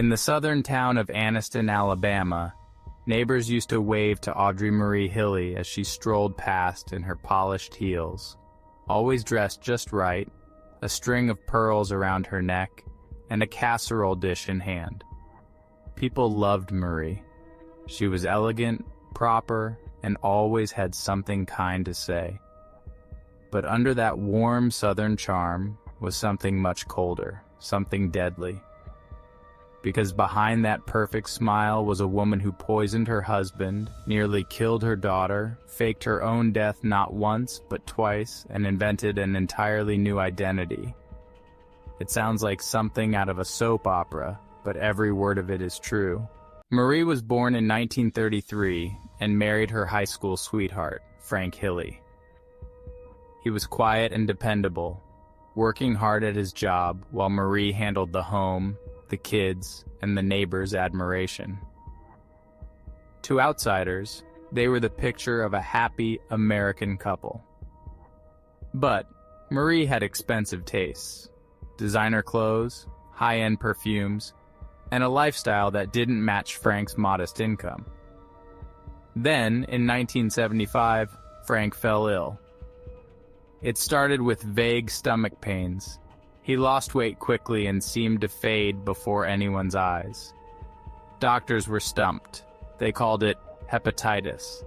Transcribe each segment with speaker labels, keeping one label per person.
Speaker 1: In the southern town of Anniston, Alabama, neighbors used to wave to Audrey Marie Hilley as she strolled past in her polished heels, always dressed just right, a string of pearls around her neck, and a casserole dish in hand. People loved Marie. She was elegant, proper, and always had something kind to say. But under that warm southern charm was something much colder, something deadly. Because behind that perfect smile was a woman who poisoned her husband, nearly killed her daughter, faked her own death not once but twice, and invented an entirely new identity. It sounds like something out of a soap opera, but every word of it is true. Marie was born in 1933 and married her high school sweetheart, Frank Hilley. He was quiet and dependable, working hard at his job while Marie handled the home, the kids, and the neighbors' admiration. To outsiders, they were the picture of a happy American couple. But Marie had expensive tastes, designer clothes, high-end perfumes, and a lifestyle that didn't match Frank's modest income. Then, in 1975, Frank fell ill. It started with vague stomach pains. He lost weight quickly and seemed to fade before anyone's eyes. Doctors were stumped. They called it hepatitis.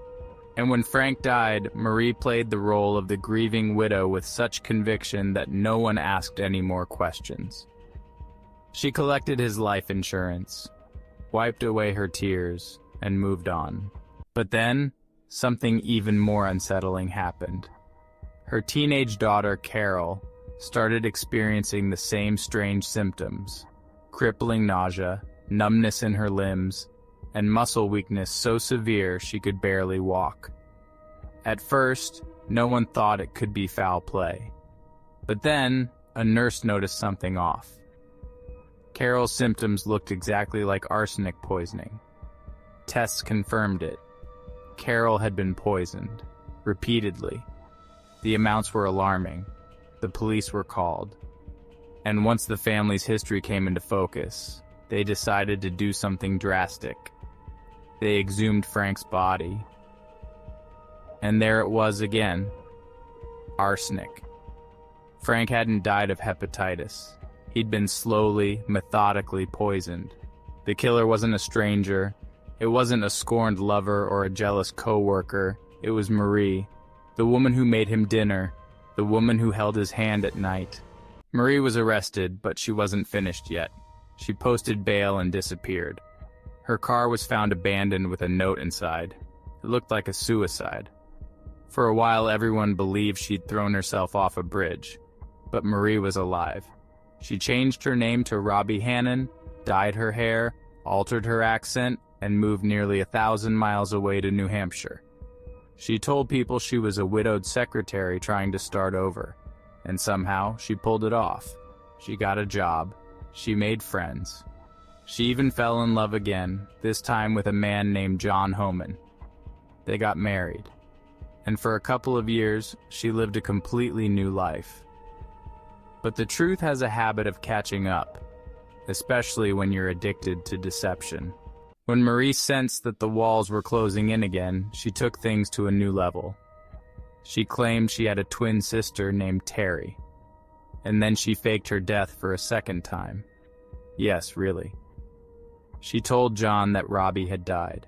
Speaker 1: And when Frank died, Marie played the role of the grieving widow with such conviction that no one asked any more questions. She collected his life insurance, wiped away her tears, and moved on. But then, something even more unsettling happened. Her teenage daughter, Carol, started experiencing the same strange symptoms: crippling nausea, numbness in her limbs, and muscle weakness so severe she could barely walk. At first, no one thought it could be foul play. But then, a nurse noticed something off. Carol's symptoms looked exactly like arsenic poisoning. Tests confirmed it. Carol had been poisoned, repeatedly. The amounts were alarming. The police were called. And once the family's history came into focus, they decided to do something drastic. They exhumed Frank's body. And there it was again. Arsenic. Frank hadn't died of hepatitis. He'd been slowly, methodically poisoned. The killer wasn't a stranger. It wasn't a scorned lover or a jealous co-worker. It was Marie, the woman who made him dinner, the woman who held his hand at night. Marie was arrested, but she wasn't finished yet. She posted bail and disappeared. Her car was found abandoned with a note inside. It looked like a suicide. For a while, everyone believed she'd thrown herself off a bridge. But Marie was alive. She changed her name to Robbie Hannon, dyed her hair, altered her accent, and moved nearly 1,000 miles away to New Hampshire. She told people she was a widowed secretary trying to start over, and somehow she pulled it off. She got a job. She made friends. She even fell in love again, this time with a man named John Homan. They got married, and for a couple of years, she lived a completely new life. But the truth has a habit of catching up, especially when you're addicted to deception. When Marie sensed that the walls were closing in again, she took things to a new level. She claimed she had a twin sister named Terry, and then she faked her death for a second time. Yes, really. She told John that Robbie had died,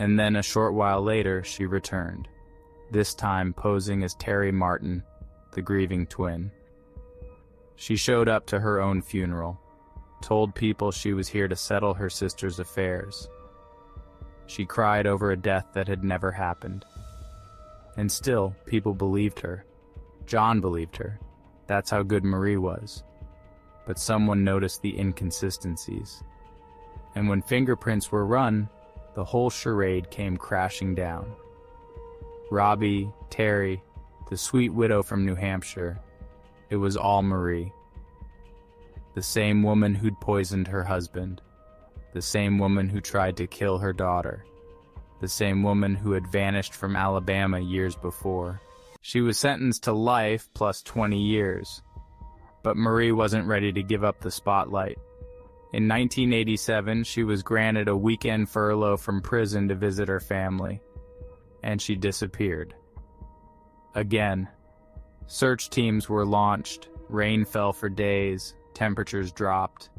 Speaker 1: and then a short while later she returned, this time posing as Terry Martin, the grieving twin. She showed up to her own funeral, told people she was here to settle her sister's affairs. She cried over a death that had never happened. And still, people believed her. John believed her. That's how good Marie was. But someone noticed the inconsistencies. And when fingerprints were run, the whole charade came crashing down. Robbie, Terry, the sweet widow from New Hampshire, it was all Marie. The same woman who'd poisoned her husband. The same woman who tried to kill her daughter. The same woman who had vanished from Alabama years before. She was sentenced to life plus 20 years. But Marie wasn't ready to give up the spotlight. In 1987, she was granted a weekend furlough from prison to visit her family, and she disappeared. Again, search teams were launched, rain fell for days, temperatures dropped.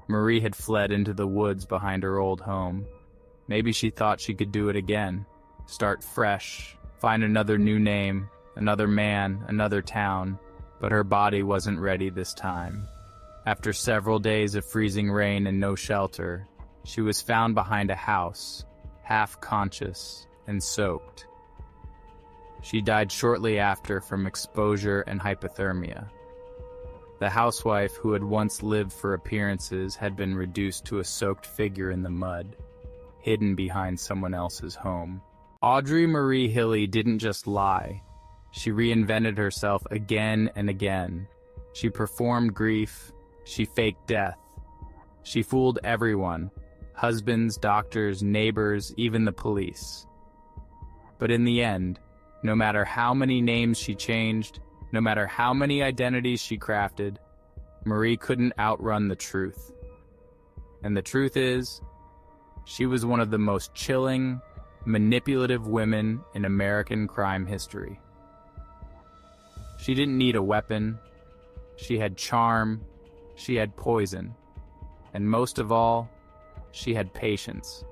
Speaker 1: Marie had fled into the woods behind her old home. Maybe she thought she could do it again, start fresh, find another new name, another man, another town, but her body wasn't ready this time. After several days of freezing rain and no shelter, she was found behind a house, half conscious and soaked. She died shortly after from exposure and hypothermia. The housewife who had once lived for appearances had been reduced to a soaked figure in the mud, hidden behind someone else's home. Audrey Marie Hilley didn't just lie. She reinvented herself again and again. She performed grief. She faked death. She fooled everyone, husbands, doctors, neighbors, even the police. But in the end, no matter how many names she changed, no matter how many identities she crafted, Marie couldn't outrun the truth. And the truth is, she was one of the most chilling, manipulative women in American crime history. She didn't need a weapon. She had charm. She had poison. And most of all, she had patience.